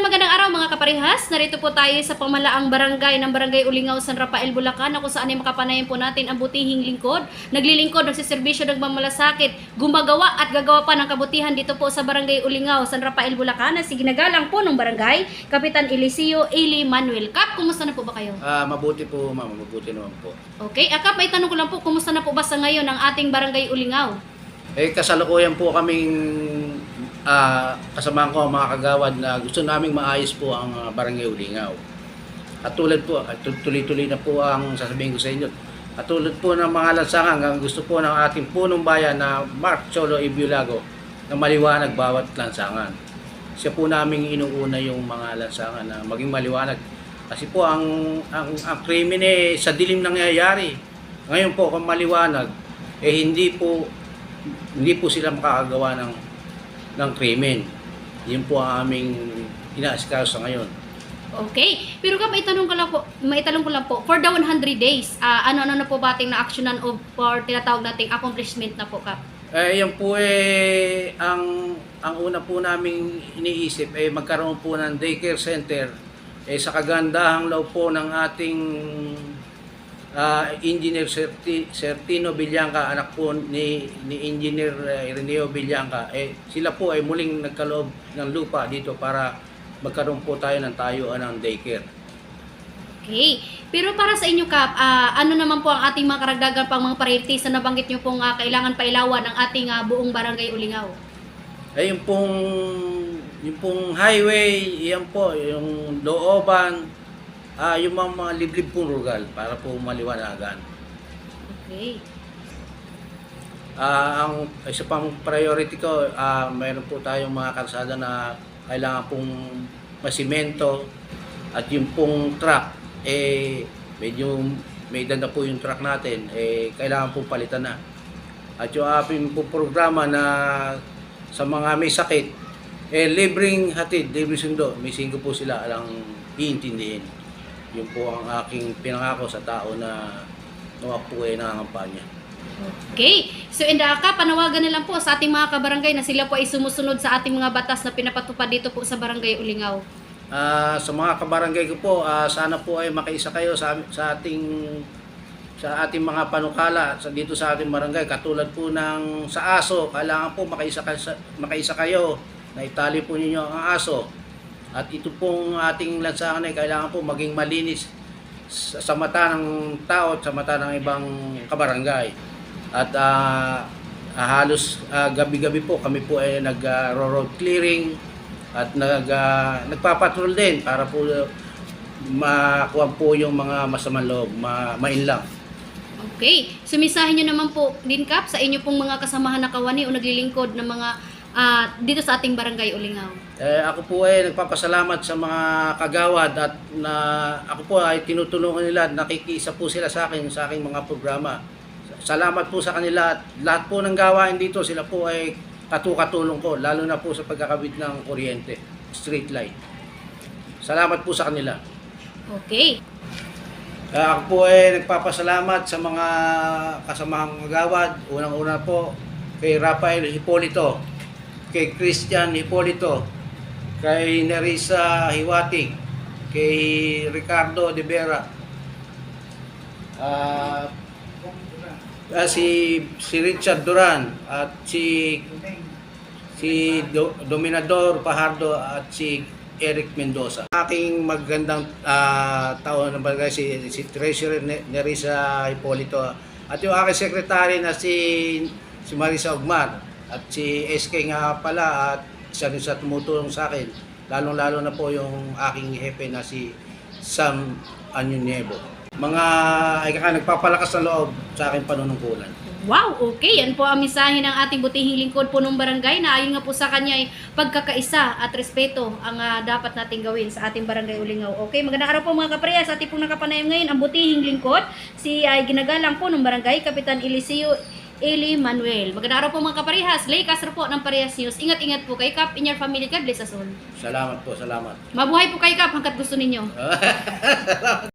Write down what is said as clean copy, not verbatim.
magandang araw mga kaparehas. Narito po tayo sa pamalaang barangay ng Barangay Ulingaw, San Rafael, Bulacan, na kung saan ay makapanayan po natin ang butihing lingkod. Naglilingkod, nagsiservisyo, nagmamalasakit, gumagawa at gagawa pa ng kabutihan dito po sa Barangay Ulingaw, San Rafael, Bulacan, na si ginagalang po ng barangay, Kapitan Eliseo Eli Manuel. Kap, kumusta na po ba kayo? Mabuti po, ma'am. Mabuti naman po. Okay, Kap, may tanong ko lang po, kumusta na po ba sa ngayon ang ating Barangay Ulingaw? Kasalukuyan po kaming kasamahan ko mga kagawad na gusto naming maayos po ang Barangay Ulingaw. At tulad po, tuloy-tuloy na po ang sasabihin ko sa inyo. At tulad po ng mga lansangan, ang gusto po ng ating punong bayan na Mark Cholo Ibiulago na maliwanag bawat lansangan. Siya po naming inuuna yung mga lansangan na maging maliwanag. Kasi po ang krimen sa dilim nangyayari. Ngayon po kung maliwanag, hindi po sila makakagawa ng krimen. Yun po ang aming inaasikaso sa ngayon. Okay. Pero Kap, maitanong ko lang po, for the 100 days, ano na po ba ating na-actionan or tinatawag nating accomplishment na po, Kap? Yan po ang una po naming iniisip magkaroon po ng daycare center sa kagandahang loob po ng ating Engineer Sertino Villanca, anak po ni Engineer Ireneo Villanca. Sila po ay muling nagkaloob ng lupa dito para magkaroon po tayo ng tayuan ng daycare. Okay. Pero para sa inyo, Kap, ano naman po ang ating mga karagdagan pang mga priorities na nabanggit nyo pong kailangan pailawan ng ating buong Barangay Ulingaw? Yung pong highway, yan po, yung looban, yung mga liblib pong rugal para po maliwanagan. Okay. Ang isa pang priority ko, mayroon po tayong mga kalsada na kailangan pong masimento at yung pong truck, medyo may edad na po yung truck natin, kailangan pong palitan na. At yung ating pong programa na sa mga may sakit, libreng hatid, libreng sundo, may singko po sila alang iintindihin. Yun po ang aking pinangako sa tao na po ay nangangampanya. Okay. So, Kap, panawagan na lang po sa ating mga kabarangay na sila po ay sumusunod sa ating mga batas na pinapatupad dito po sa Barangay Ulingaw. Sa mga kabarangay ko po, sana po ay makaisa kayo sa ating mga panukala dito sa ating barangay. Katulad po ng sa aso, kailangan po makaisa kayo na itali po ninyo ang aso. At ito pong ating lansangan ay kailangan po maging malinis sa mata ng tao at sa mata ng ibang kabarangay. At halos gabi-gabi po kami po ay nag-road clearing at nagpapatrol din para po makuha po yung mga masamang loob, mainlang. Okay. Sumisahin nyo naman po din, Kap, sa inyo pong mga kasamahan na kawani o naglilingkod ng mga dito sa ating Barangay Ulingaw. Ako po ay nagpapasalamat sa mga kagawad at ako po ay tinutulungan nila at nakikisa po sila sa akin sa aking mga programa. Salamat po sa kanila at lahat po ng gawain dito sila po ay katulong ko, lalo na po sa pagkakabit ng kuryente, street light. Salamat po sa kanila. Okay. Ako po ay nagpapasalamat sa mga kasamahang kagawad. Unang-una po kay Rafael Hipolito, kay Christian Hipolito, kay Nerissa Hiwatig, kay Ricardo De Vera, si Richard Duran, at si Dominador Pajardo at si Eric Mendoza. Aking magandang taon ng barangay si Treasurer Nerissa Hipolito at yung aking secretary na si Marisa Ogmar at si SK nga pala at isa rin sa tumutulong sa akin, lalong-lalo na po yung aking hepe na si Sam Anyunievo. Mga nagpapalakas ng loob sa aking panunungkulan. Wow, okay. Yan po ang mensahe ng ating butihing lingkod punong barangay na ayon nga po sa kanya ay pagkakaisa at respeto ang dapat nating gawin sa ating Barangay Ulingaw. Okay, magandang araw po mga kaparehas. Sa ating pong nakapanayam ngayon ang butihing lingkod, si ay ginagalang po ng barangay, Kapitan Eliseo Eli Manuel. Magandang araw po mga kaparehas. Lay Castro po ng Parehas News. Ingat-ingat po kay Kap, in your family, God bless us all. Salamat po, salamat. Mabuhay po kay Kap hanggat gusto ninyo.